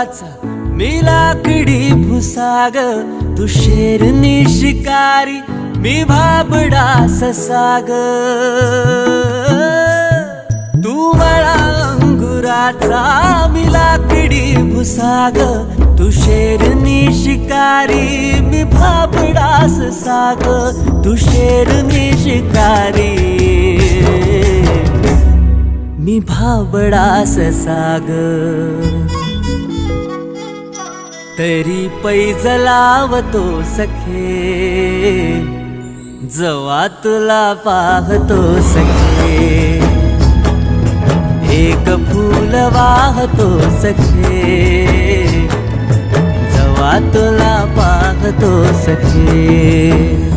वनाचा मी लाकडी भुसाग, तू शेरनी शिकारी मी भाबडा ससाग. तू मला अंगुराचा मी लाकडी भुसाग, तू शेरनी शिकारी मी भाबडा ससाग. तू शेरनी शिकारी मी भाबडा ससाग. तरी पैज लावतो सखे, जवा तुला पाहतो सखे. एक फूल वाहतो सखे, जवा तुला पाहतो सखे.